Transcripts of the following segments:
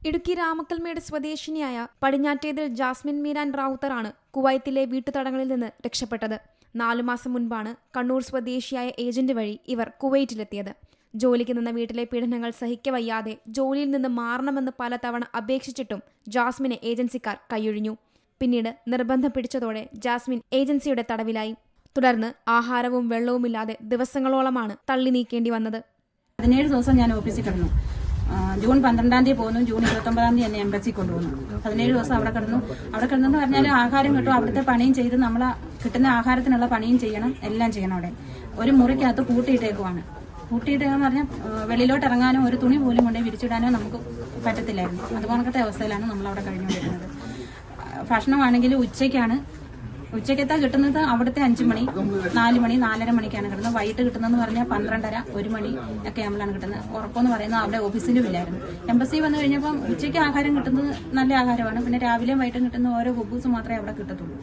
ഇടുക്കി രാമക്കൽമേട് സ്വദേശിനിയായ പടിഞ്ഞാറ്റേതിൽ ജാസ്മിൻ മീരാൻ റാവുത്തറാണ് കുവൈത്തിലെ വീട്ടുതടങ്ങളിൽ നിന്ന് രക്ഷപ്പെട്ടത്. 4 മാസം മുൻപാണ് കണ്ണൂർ സ്വദേശിയായ ഏജന്റ് വഴി ഇവർ കുവൈറ്റിലെത്തിയത്. ജോലിക്ക് നിന്ന വീട്ടിലെ പീഡനങ്ങൾ സഹിക്കവയ്യാതെ ജോലിയിൽ നിന്ന് മാറണമെന്ന് പലതവണ അപേക്ഷിച്ചിട്ടും ജാസ്മിനെ ഏജൻസിക്കാർ കൈയൊഴിഞ്ഞു. പിന്നീട് നിർബന്ധം പിടിച്ചതോടെ ജാസ്മിൻ ഏജൻസിയുടെ തടവിലായി. തുടർന്ന് ആഹാരവും വെള്ളവുമില്ലാതെ ദിവസങ്ങളോളമാണ് തള്ളി നീക്കേണ്ടി വന്നത്. 17 ദിവസം ഞാൻ ഓഫീസിൽ കിടന്നു. ജൂൺ 12-ാം തീയതി പോകുന്നു, ജൂൺ 29-ാം തീയതി എന്നെ എംബസി കൊണ്ടുപോകുന്നു. 17 ദിവസം അവിടെ കിടന്നെന്ന് പറഞ്ഞാൽ ആഹാരം കിട്ടും, അവിടുത്തെ പണിയും ചെയ്ത് നമ്മൾ കിട്ടുന്ന ആഹാരത്തിനുള്ള പണിയും ചെയ്യണം, എല്ലാം ചെയ്യണം. അവിടെ ഒരു മുറിക്കകത്ത് പൂട്ടിയിട്ടേക്കുവാണ്. പൂട്ടിയിട്ടെന്ന് പറഞ്ഞാൽ വെളിയിലോട്ട് ഇറങ്ങാനോ ഒരു തുണി പോലും കൊണ്ടുപോയി വിരിച്ചിടാനോ നമുക്ക് പറ്റത്തില്ലായിരുന്നു. അതുപോലത്തെ അവസ്ഥയിലാണ് നമ്മൾ അവിടെ കഴിഞ്ഞുകൊണ്ടിരുന്നത്. ഭക്ഷണമാണെങ്കിൽ ഉച്ചയ്ക്കത്താ കിട്ടുന്നത് അവിടുത്തെ 5 മണി, 4 മണി, 4:30 മണിക്കാണ് കിട്ടുന്നത്. വൈകിട്ട് കിട്ടുന്നതെന്ന് പറഞ്ഞാൽ 12:30, 1 മണി ഒക്കെ ആകുമ്പോഴാണ് കിട്ടുന്നത്. ഉറപ്പമെന്ന് പറയുന്നത് അവിടെ ഓഫീസിലും ഇല്ലായിരുന്നു. എംബസി വന്നു കഴിഞ്ഞപ്പം ഉച്ചയ്ക്ക് ആഹാരം കിട്ടുന്നത് നല്ല ആഹാരമാണ്. പിന്നെ രാവിലെയും വൈകിട്ടും കിട്ടുന്ന ഓരോ കുബൂസ് മാത്രമേ അവിടെ കിട്ടത്തുള്ളൂ.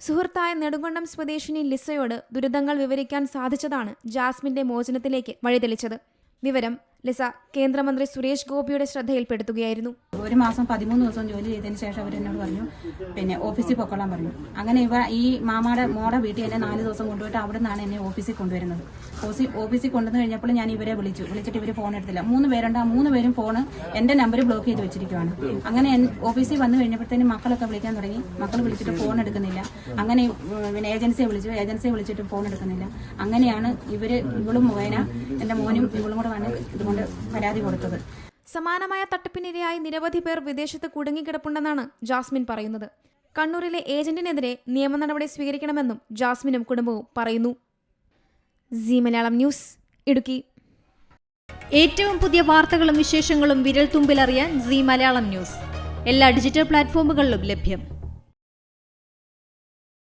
സുഹൃത്തായ നെടുങ്കണ്ടം സ്വദേശിനി ലിസയോട് ദുരിതങ്ങൾ വിവരിക്കാൻ സാധിച്ചതാണ് ജാസ്മിന്റെ മോചനത്തിലേക്ക് വഴിതെളിച്ചത്. വിവരം ലിസ കേന്ദ്രമന്ത്രി സുരേഷ് ഗോപിയുടെ ശ്രദ്ധയിൽപ്പെടുത്തുകയായിരുന്നു. 1 മാസം 13 ദിവസം ജോലി ചെയ്തതിന് ശേഷം അവർ എന്നോട് പറഞ്ഞു, പിന്നെ ഓഫീസിൽ പൊക്കോളാൻ പറഞ്ഞു. അങ്ങനെ ഈ മോടെ വീട്ടിൽ എന്നെ 4 ദിവസം കൊണ്ടുപോയിട്ട് അവിടെ നിന്നാണ് എന്നെ ഓഫീസിൽ കൊണ്ടുവരുന്നത്. ഓഫീസിൽ കൊണ്ടുവന്ന് കഴിഞ്ഞപ്പോൾ ഞാൻ ഇവരെ വിളിച്ചിട്ട് ഇവർ ഫോൺ എടുത്തില്ല. 3 പേരുണ്ട്. ആ 3 പേരും ഫോണ് എന്റെ നമ്പർ ബ്ലോക്ക് ചെയ്ത് വെച്ചിരിക്കുകയാണ്. അങ്ങനെ ഓഫീസിൽ വന്നു കഴിഞ്ഞപ്പോഴത്തേനും മക്കളൊക്കെ വിളിക്കാൻ തുടങ്ങി. മക്കൾ വിളിച്ചിട്ട് ഫോൺ എടുക്കുന്നില്ല. അങ്ങനെ പിന്നെ ഏജൻസിയെ വിളിച്ചിട്ട് ഫോൺ എടുക്കുന്നില്ല. അങ്ങനെയാണ് ഇവളും മുഖേന എന്റെ മോനും ഇവളും കൂടെ വന്ന് ഇതുകൊണ്ട് പരാതി കൊടുത്തത്. സമാനമായ തട്ടിപ്പിനിരയായി നിരവധി പേർ വിദേശത്ത് കുടുങ്ങിക്കിടപ്പുണ്ടെന്നാണ് ജാസ്മിൻ പറയുന്നത്. കണ്ണൂരിലെ ഏജന്റിനെതിരെ നിയമ നടപടി സ്വീകരിക്കണമെന്നും ജാസ്മിനും കുടുംബവും പറയുന്നു. Zee Malayalam news, Idukki. ഏറ്റവും പുതിയ വാർത്തകളും വിശേഷങ്ങളും വിരൽ തുമ്പിലറിയാൻ സീ മലയാളം ന്യൂസ് എല്ലാ ഡിജിറ്റൽ പ്ലാറ്റ്ഫോമുകളിലും ലഭ്യം.